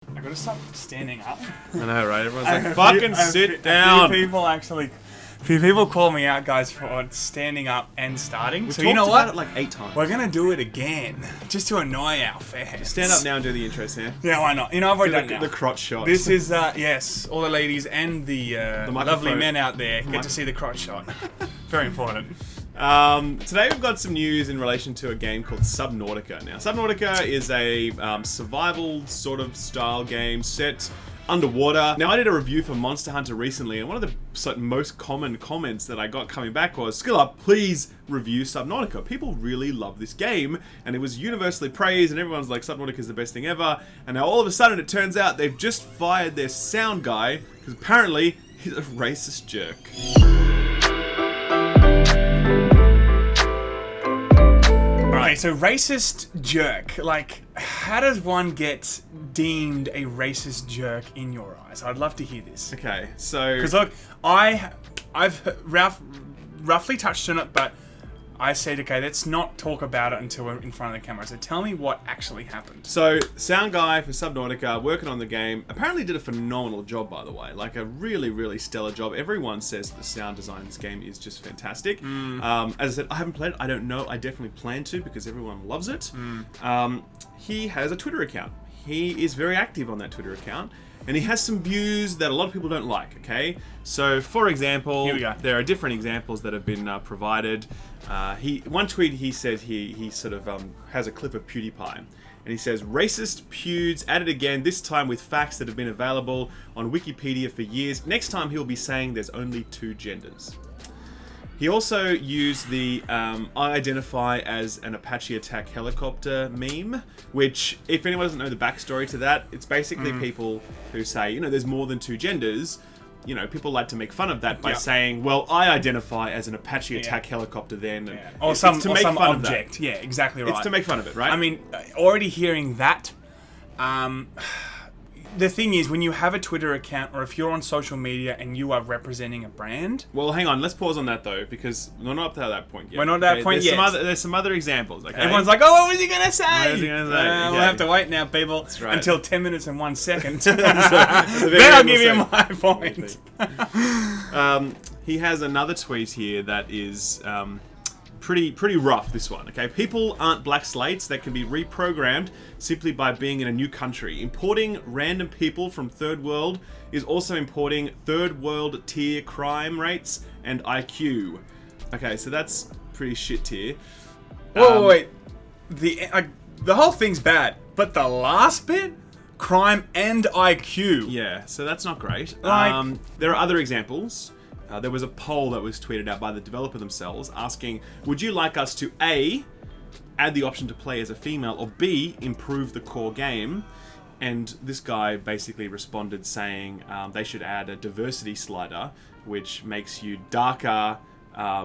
I gotta stop standing up. I know, right? Everyone's like, fucking sit down. A few people call me out, guys, for standing up and starting. We so you know talked what? about it like 8 times. We're gonna do it again, just to annoy our fans. Stand up now and do the intro, Sam. Yeah, why not? You know, I've already done it now. The crotch shot. This is, yes, all the ladies and the lovely men out there get to see the crotch shot. Very important. Today we've got some news in relation to a game called Subnautica. Now, Subnautica is a survival sort of style game set underwater. Now, I did a review for Monster Hunter recently, and one of the most common comments that I got coming back was, Skill Up, please review Subnautica. People really love this game, and it was universally praised, and everyone's like, Subnautica is the best thing ever. And now all of a sudden, it turns out they've just fired their sound guy, because apparently he's a racist jerk. Okay, so racist jerk, like, how does one get deemed a racist jerk in your eyes? I'd love to hear this. Okay, so... Because look, I've roughly touched on it, but I said, okay, let's not talk about it until we're in front of the camera. So tell me what actually happened. So, sound guy for Subnautica, working on the game, apparently did a phenomenal job, by the way. Like, a really, really stellar job. Everyone says the sound design in this game is just fantastic. As I said, I haven't played it. I don't know. I definitely plan to, because everyone loves it. He has a Twitter account. He is very active on that Twitter account. And he has some views that a lot of people don't like, okay? So, for example, Here we go. there are different examples that have been provided. One tweet he says he sort of has a clip of PewDiePie. And he says, racist pewds at it again, this time with facts that have been available on Wikipedia for years. Next time he'll be saying there's only 2 genders. He also used the I identify as an Apache attack helicopter meme, which, if anyone doesn't know the backstory to that, it's basically people who say, you know, there's more than 2 genders. You know, people like to make fun of that by saying, well, I identify as an Apache attack helicopter then. And Or some object. Yeah, exactly right. It's to make fun of it, right? I mean, already hearing that, the thing is, when you have a Twitter account, or if you're on social media and you are representing a brand... Well, hang on, let's pause on that, though, because we're not up to that point yet. We're not at that point yet. There's some other examples, okay? Everyone's like, oh, what was he going to say? What was he going to say? We'll have to wait now, people, until 10 minutes and 1 second. Then I'll give you my point. He has another tweet here that is... pretty rough, this one, okay? People aren't black slates that can be reprogrammed simply by being in a new country. Importing random people from third world is also importing third world tier crime rates and IQ. Okay, so that's pretty shit tier. Whoa, wait. The whole thing's bad, but the last bit? Crime and IQ. Yeah, so that's not great. Like, there are other examples. There was a poll that was tweeted out by the developer themselves asking, would you like us to A, add the option to play as a female, or B, improve the core game? And this guy basically responded saying they should add a diversity slider, which makes you darker,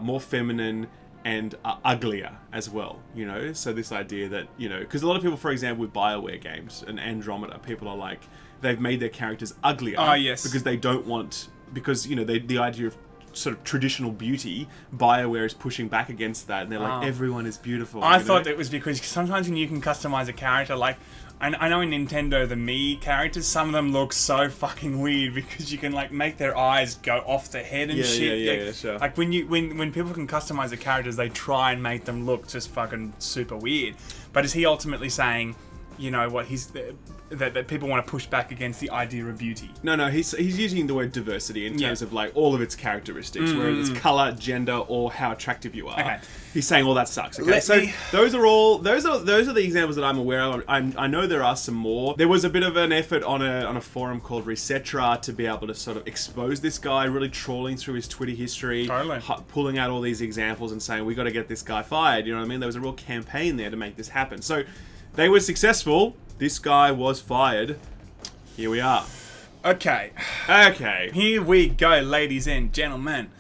more feminine, and uglier as well, you know? So this idea that, you know, because a lot of people, for example, with BioWare games and Andromeda, people are like, they've made their characters uglier because they don't want... Because, you know, the idea of sort of traditional beauty, BioWare is pushing back against that. And they're like, everyone is beautiful. I thought it was because sometimes when you can customize a character, like, I know in Nintendo, the Mii characters, some of them look so fucking weird because you can, like, make their eyes go off the head and shit. Yeah, sure. Like, when people can customize the characters, they try and make them look just fucking super weird. But is he ultimately saying... You know what that people want to push back against the idea of beauty? No, he's using the word diversity in terms of like all of its characteristics, whether it's color, gender, or how attractive you are. Okay. He's saying all that sucks. Okay, those are the examples that I'm aware of. I know there are some more. There was a bit of an effort on a forum called Resetra to be able to sort of expose this guy, really trawling through his Twitter history, pulling out all these examples and saying we got to get this guy fired. You know what I mean? There was a real campaign there to make this happen. So. They were successful. This guy was fired. Here we are. Okay. Here we go, ladies and gentlemen.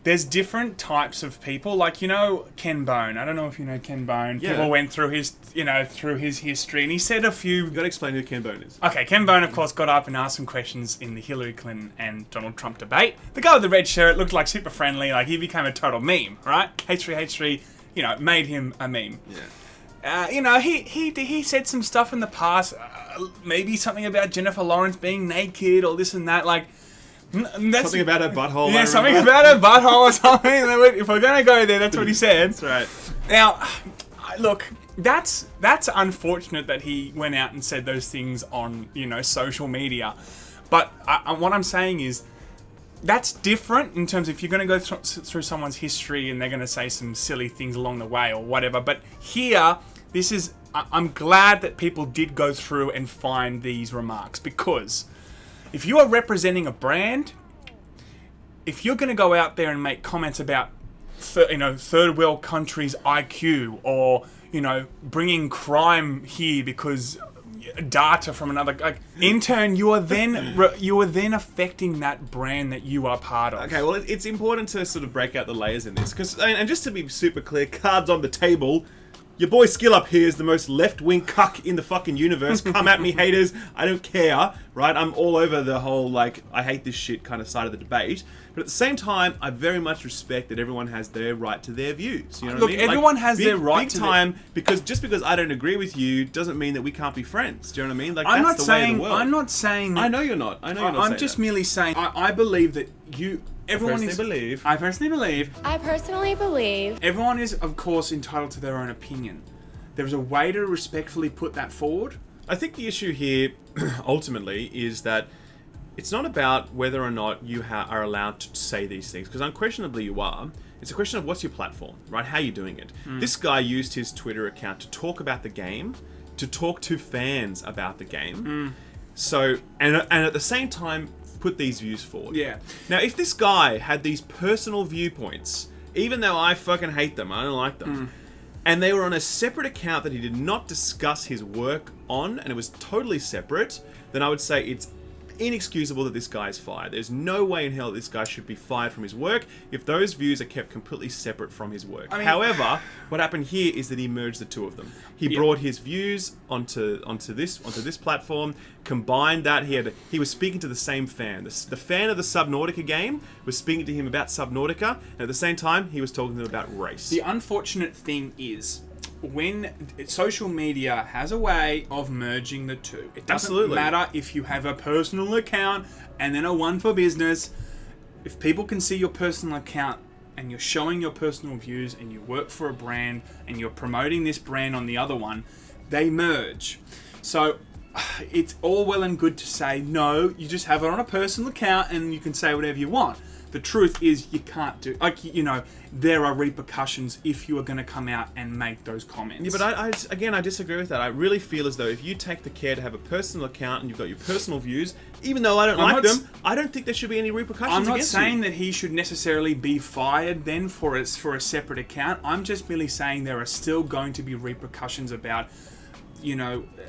There's different types of people. Like, you know, Ken Bone. I don't know if you know Ken Bone. Yeah. People went through his history, and he said a few... You've got to explain who Ken Bone is. Okay, Ken Bone, of course, got up and asked some questions in the Hillary Clinton and Donald Trump debate. The guy with the red shirt looked like super friendly. Like, he became a total meme, right? H3, you know, made him a meme. Yeah. he said some stuff in the past, maybe something about Jennifer Lawrence being naked or this and that, like. That's, something about her butthole. Yeah, something about her butthole or something. If we're gonna go there, that's what he said. That's right. Now, look, that's unfortunate that he went out and said those things on social media. But what I'm saying is, that's different in terms of if you're going to go through someone's history and they're going to say some silly things along the way or whatever. But here, I'm glad that people did go through and find these remarks, because if you are representing a brand, if you're going to go out there and make comments about, third world countries' IQ, or bringing crime here because data from another, in turn, you are then affecting that brand that you are part of. Okay, well, it's important to sort of break out the layers in this, because, and just to be super clear, cards on the table. Your boy Skill Up here is the most left-wing cuck in the fucking universe. Come at me, haters. I don't care, right? I'm all over the whole, I hate this shit kind of side of the debate. But at the same time, I very much respect that everyone has their right to their views. You know what I mean? Everyone has their right to time, because just because I don't agree with you doesn't mean that we can't be friends. Do you know what I mean? I'm not saying... I know you're not. I'm just merely saying... I believe that you... I personally believe. Everyone is, of course, entitled to their own opinion. There's a way to respectfully put that forward. I think the issue here, ultimately, is that it's not about whether or not you are allowed to say these things, because unquestionably you are. It's a question of what's your platform, right? How are you doing it? This guy used his Twitter account to talk about the game, to talk to fans about the game. So, and at the same time, put these views forward. Yeah. Now, if this guy had these personal viewpoints, even though I fucking hate them, I don't like them, and they were on a separate account that he did not discuss his work on, and it was totally separate, then I would say it's inexcusable that this guy is fired. There's no way in hell this guy should be fired from his work if those views are kept completely separate from his work. However, what happened here is that he merged the two of them. He brought his views onto this platform, combined that. He was speaking to the same fan. The fan of the Subnautica game was speaking to him about Subnautica, and at the same time, he was talking to him about race. The unfortunate thing is, when social media has a way of merging the two. It doesn't matter if you have a personal account and then a one for business. If people can see your personal account and you're showing your personal views and you work for a brand and you're promoting this brand on the other one, they merge. So it's all well and good to say, no, you just have it on a personal account and you can say whatever you want. The truth is, you can't do... there are repercussions if you are going to come out and make those comments. Yeah, but I disagree with that. I really feel as though if you take the care to have a personal account and you've got your personal views, even though I don't like them, I don't think there should be any repercussions against you. I'm not saying that he should necessarily be fired then for a separate account. I'm just merely saying there are still going to be repercussions about...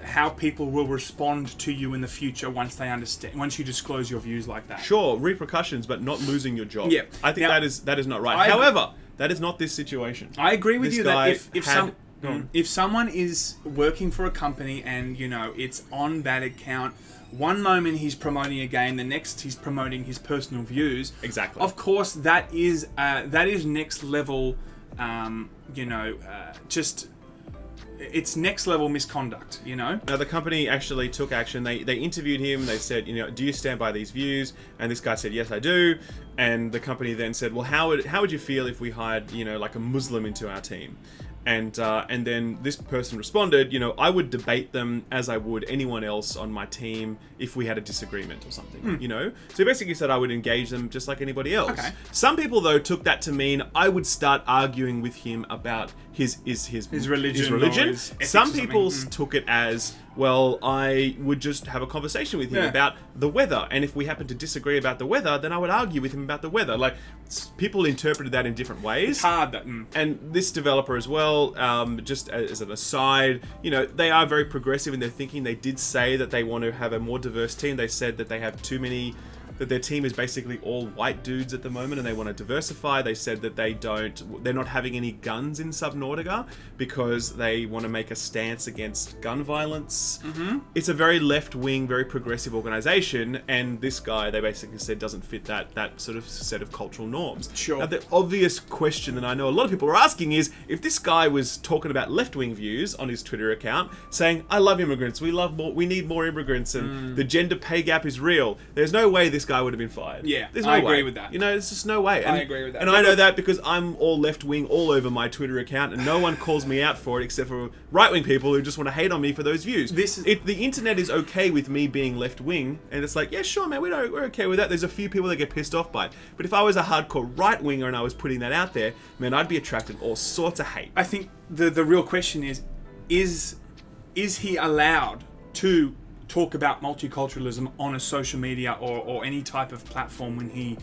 how people will respond to you in the future once you disclose your views like that. Sure, repercussions, but not losing your job. Yeah. I think that is not right. However, that is not this situation. I agree with you that if someone is working for a company and, it's on that account, one moment he's promoting a game, the next he's promoting his personal views. Exactly. Of course, that is next level, it's next level misconduct, Now, the company actually took action. They interviewed him. They said, do you stand by these views? And this guy said, yes, I do. And the company then said, well, how would you feel if we hired, a Muslim into our team? And then this person responded, I would debate them as I would anyone else on my team if we had a disagreement or something, So he basically said I would engage them just like anybody else. Okay. Some people, though, took that to mean I would start arguing with him about his religion. Some people took it as, well, I would just have a conversation with him about the weather. And if we happen to disagree about the weather, then I would argue with him about the weather. People interpreted that in different ways. It's hard. And this developer as well, just as an aside, they are very progressive in their thinking. They did say that they want to have a more diverse team. They said that they have too many that their team is basically all white dudes at the moment, and they want to diversify. They said that they're not having any guns in Subnautica because they want to make a stance against gun violence. It's a very left-wing, very progressive organization, and this guy, they basically said, doesn't fit that sort of set of cultural norms. Sure. Now, the obvious question that I know a lot of people are asking is, if this guy was talking about left-wing views on his Twitter account, saying, I love immigrants, we need more immigrants, and the gender pay gap is real, there's no way this guy would have been fired. Yeah, there's no I way. agree with that. You know, there's just no way. I agree with that. And I know that because I'm all left-wing all over my Twitter account, and no one calls me out for it except for right-wing people who just want to hate on me for those views. The internet is okay with me being left-wing, and it's like, yeah, sure, man, we're okay with that. There's a few people that get pissed off by it. But if I was a hardcore right-winger and I was putting that out there, man, I'd be attracting all sorts of hate. I think the real question is he allowed to talk about multiculturalism on a social media or any type of platform when he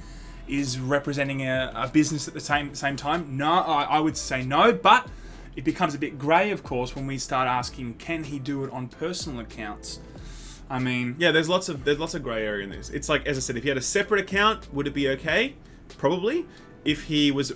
is representing a business at the same time? No, I would say no, but it becomes a bit grey, of course, when we start asking, can he do it on personal accounts? I mean... Yeah, there's lots of grey area in this. It's like, as I said, if he had a separate account, would it be okay? Probably. If he was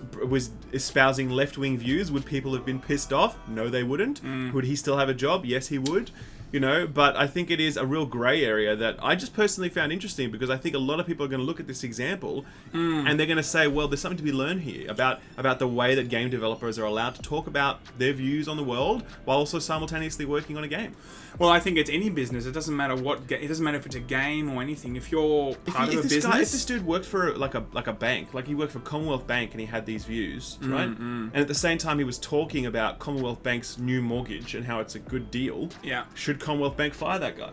espousing left-wing views, would people have been pissed off? No, they wouldn't. Would he still have a job? Yes, he would. You know, but I think it is a real grey area that I just personally found interesting, because I think a lot of people are going to look at this example and they're going to say, well, there's something to be learned here about the way that game developers are allowed to talk about their views on the world while also simultaneously working on a game. Well, I think it's any business. It doesn't matter it doesn't matter if it's a game or anything. If you're part of a business... If this dude worked for like a bank, like he worked for Commonwealth Bank and he had these views, right? And at the same time he was talking about Commonwealth Bank's new mortgage and how it's a good deal. Yeah. Should Commonwealth Bank fire that guy?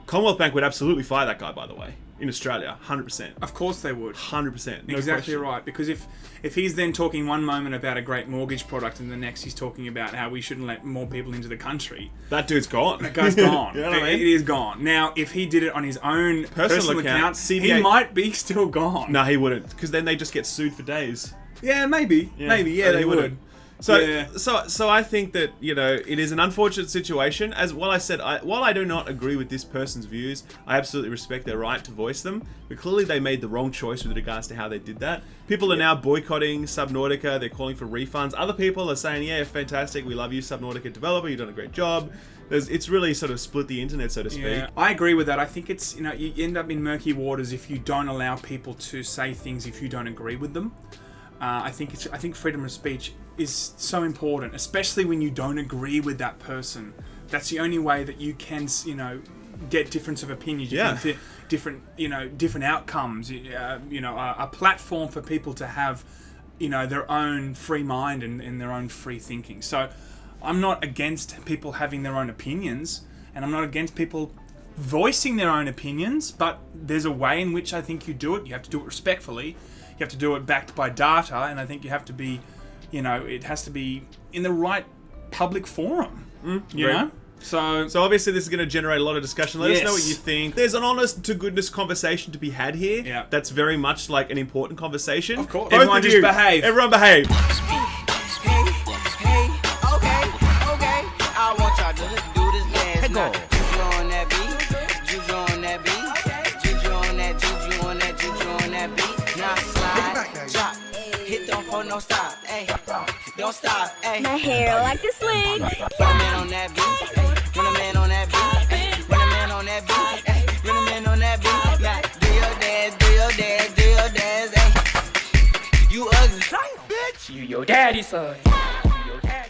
Commonwealth Bank would absolutely fire that guy, by the way. In Australia, 100%. Of course they would. 100%. No exactly question. right. Because if he's then talking one moment about a great mortgage product and the next he's talking about how we shouldn't let more people into the country, that dude's gone. That guy's gone. You know what I mean? It is gone. Now, if he did it on his own personal account, CBA, he might be still gone. No, he wouldn't, because then they just get sued for days. Yeah, maybe. Yeah, they would. So I think that, you know, it is an unfortunate situation. As well, I said, while I do not agree with this person's views, I absolutely respect their right to voice them. But clearly they made the wrong choice with regards to how they did that. People are now boycotting Subnautica. They're calling for refunds. Other people are saying, yeah, fantastic, we love you, Subnautica developer, you've done a great job. It's really sort of split the internet, so to speak. Yeah, I agree with that. I think it's, you know, you end up in murky waters if you don't allow people to say things if you don't agree with them. I think freedom of speech is so important, especially when you don't agree with that person. That's the only way that you can, you know, get difference of opinions. You can get different outcomes. A platform for people to have, you know, their own free mind and their own free thinking. So, I'm not against people having their own opinions, and I'm not against people voicing their own opinions. But there's a way in which I think you do it. You have to do it respectfully. You have to do it backed by data, and I think you have to be, you know, it has to be in the right public forum. You know? So obviously this is going to generate a lot of discussion. Let us know what you think. There's an honest to goodness conversation to be had here. Yeah. That's very much like an important conversation. Of course. Everyone just behave. Everyone behave. Hey, okay. I want y'all to do this dance now. Juju on that beat. Juju on that beat. Juju on that, juju on that, juju on that beat. Now slide, drop, hit don't hold no stop, hey, don't stop, hey. My hair like a sling. Run a man on that beat, hey. Run a man on that beat, hey. Run a man on that beat, hey. Run a man on that beat. Now do your dance, do your dance, do your dance, hey. You ugly, bitch. You your daddy's son.